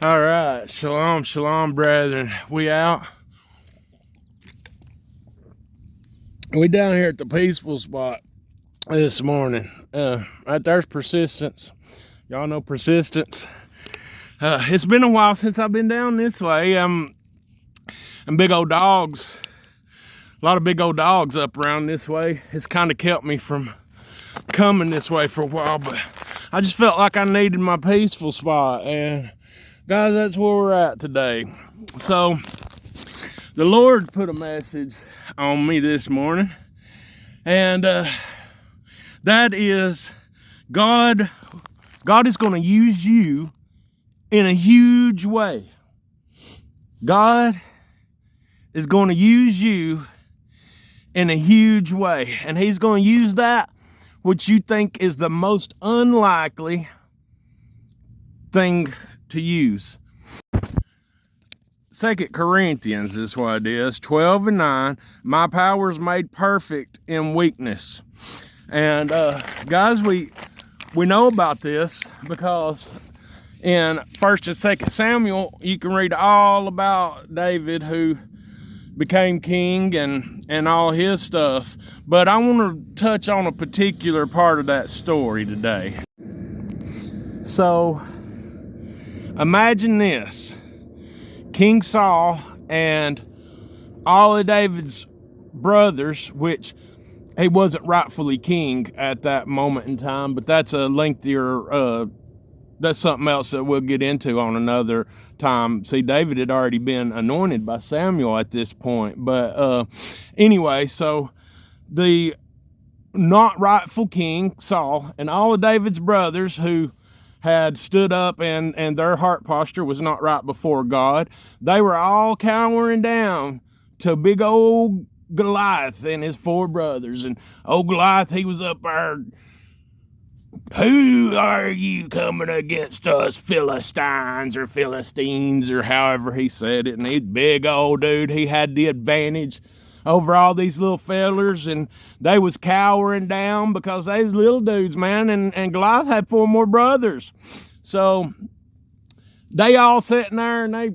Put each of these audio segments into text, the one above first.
All right, shalom, shalom, brethren. We out. We down here at the peaceful spot this morning. Right there's persistence. Y'all know persistence. It's been a while since I've been down this way. And big old dogs, a lot of big old dogs up around this way. It's kind of kept me from coming this way for a while, but I just felt like I needed my peaceful spot. And guys, that's where we're at today. So the Lord put a message on me this morning, and that is God is going to use you in a huge way. God is going to use you in a huge way, and he's going to use that which you think is the most unlikely thing to use. 2 Corinthians is what it is, 12:9. My power is made perfect in weakness. And guys, we know about this because in 1st and 2nd Samuel, you can read all about David, who became king, and all his stuff. But I want to touch on a particular part of that story today. So imagine this. King Saul and all of David's brothers, which he wasn't rightfully king at that moment in time, but that's a lengthier, that's something else that we'll get into on another time. See, David had already been anointed by Samuel at this point. But anyway, so the not rightful king, Saul, and all of David's brothers who had stood up and their heart posture was not right before God, they were all cowering down to big old Goliath and his 4 brothers. And old Goliath, he was up there, who are you coming against us, Philistines or Philistines, or however he said it. And he's big old dude. He had the advantage over all these little fellers, and they was cowering down because they was little dudes, man. And Goliath had 4 more brothers. So they all sitting there, and they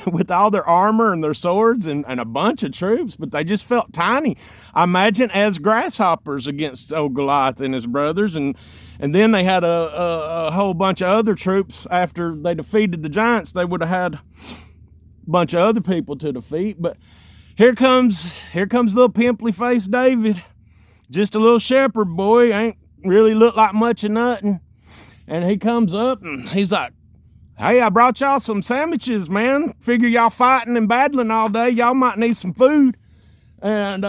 with all their armor and their swords and a bunch of troops, but they just felt tiny. I imagine as grasshoppers against old Goliath and his brothers. And then they had a whole bunch of other troops. After they defeated the giants, they would have had a bunch of other people to defeat. But here comes little pimply faced David, just a little shepherd boy, ain't really looked like much of nothing. And he comes up and he's like, hey, I brought y'all some sandwiches, man. Figure y'all fighting and battling all day. Y'all might need some food. And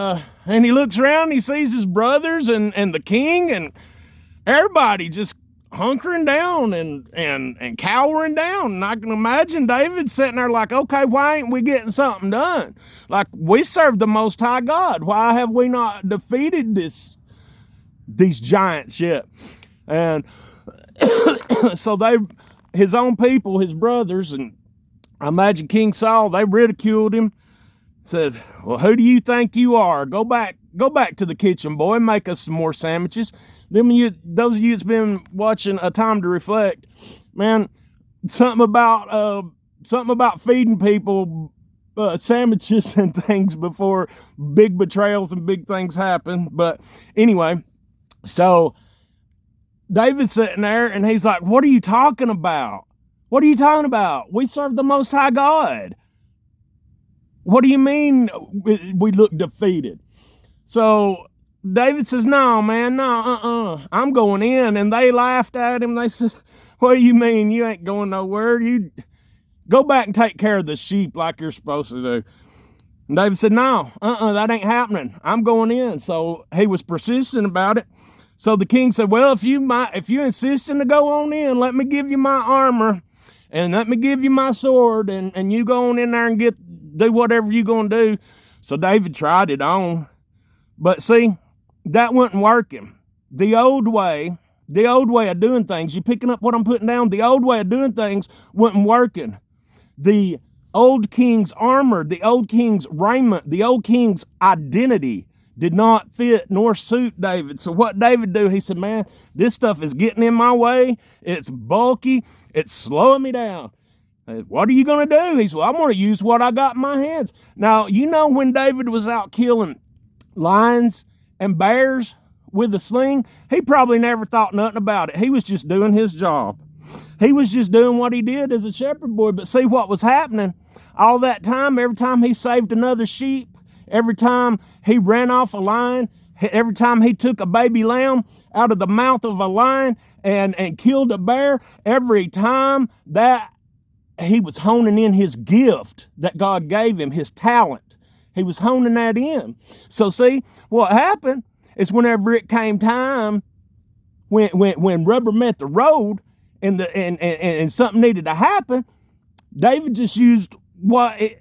he looks around, he sees his brothers and the king and everybody just hunkering down and cowering down. And I can imagine David sitting there like, okay, why ain't we getting something done? Like, we serve the Most High God. Why have we not defeated these giants yet? And so his own people, his brothers, and I imagine King Saul, they ridiculed him, said, well, who do you think you are? Go back to the kitchen, boy, make us some more sandwiches. Those of you that's been watching A Time to Reflect, man, something about feeding people sandwiches and things before big betrayals and big things happen. But anyway, so David's sitting there and he's like, what are you talking about? What are you talking about? We serve the Most High God. What do you mean we look defeated? So David says, no, man, no, I'm going in. And they laughed at him. They said, what do you mean? You ain't going nowhere. You go back and take care of the sheep like you're supposed to do. And David said, no, that ain't happening. I'm going in. So he was persistent about it. So the king said, well, if you insisting to go on in, let me give you my armor and let me give you my sword, and you go on in there and do whatever you're going to do. So David tried it on. But see, that wasn't working. The old way of doing things, you picking up what I'm putting down? The old way of doing things wasn't working. The old king's armor, the old king's raiment, the old king's identity did not fit nor suit David. So what David do? He said, man, this stuff is getting in my way. It's bulky. It's slowing me down. What are you going to do? He said, well, I'm going to use what I got in my hands. Now, you know, when David was out killing lions and bears with a sling, he probably never thought nothing about it. He was just doing his job. He was just doing what he did as a shepherd boy. But see what was happening all that time, every time he saved another sheep, every time he ran off a lion, every time he took a baby lamb out of the mouth of a lion and killed a bear, every time that he was honing in his gift that God gave him, his talent. He was honing that in. So see, what happened is whenever it came time, when rubber met the road and something needed to happen, David just used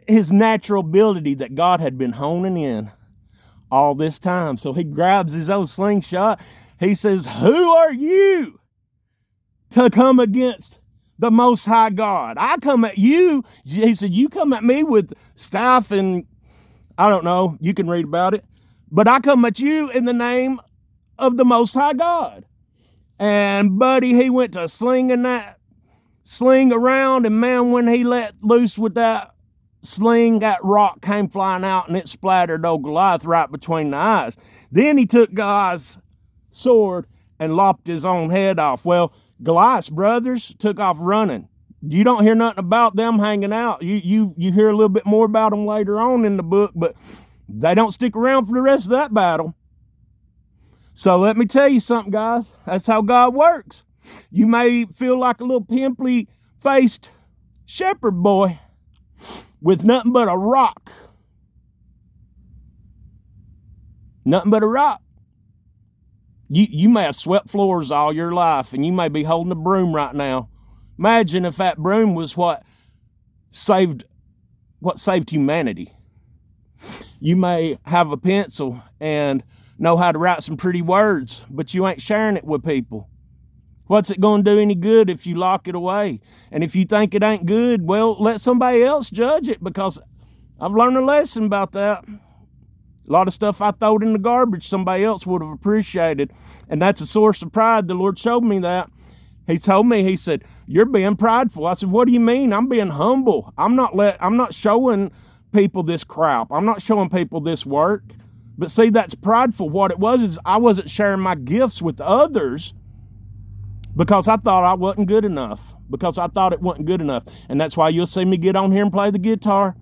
his natural ability that God had been honing in all this time. So he grabs his old slingshot. He says, who are you to come against the Most High God? I come at you. He said, you come at me with staff and I don't know, you can read about it, but I come at you in the name of the Most High God. And buddy, he went to slinging that sling around, and man, when he let loose with that sling, that rock came flying out and it splattered old Goliath right between the eyes. Then he took Goliath's sword and lopped his own head off. Well, Goliath's brothers took off running. You don't hear nothing about them hanging out. You hear a little bit more about them later on in the book, but they don't stick around for the rest of that battle. So let me tell you something, guys. That's how God works. You may feel like a little pimply-faced shepherd boy with nothing but a rock. Nothing but a rock. You may have swept floors all your life, and you may be holding a broom right now. Imagine if that broom was what saved humanity. You may have a pencil and know how to write some pretty words, but you ain't sharing it with people. What's it going to do any good if you lock it away? And if you think it ain't good, well, let somebody else judge it, because I've learned a lesson about that. A lot of stuff I throwed in the garbage somebody else would have appreciated. And that's a source of pride. The Lord showed me that. He told me, he said, you're being prideful. I said, what do you mean? I'm being humble. I'm not showing people this crap. I'm not showing people this work. But see, that's prideful. What it was is I wasn't sharing my gifts with others because I thought I wasn't good enough. Because I thought it wasn't good enough. And that's why you'll see me get on here and play the guitar.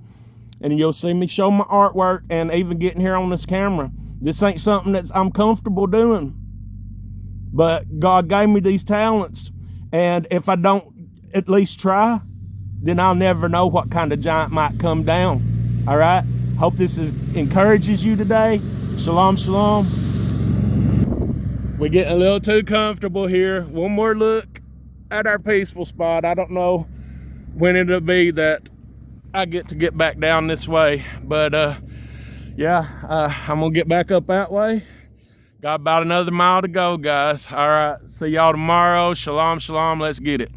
And you'll see me show my artwork and even getting here on this camera. This ain't something that I'm comfortable doing. But God gave me these talents. And if I don't at least try, then I'll never know what kind of giant might come down. All right? Hope this encourages you today. Shalom, shalom. We're getting a little too comfortable here. One more look at our peaceful spot. I don't know when it'll be that I get back down this way. But yeah, I'm gonna get back up that way. Got about another mile to go, guys. All right, see y'all tomorrow. Shalom, shalom. Let's get it.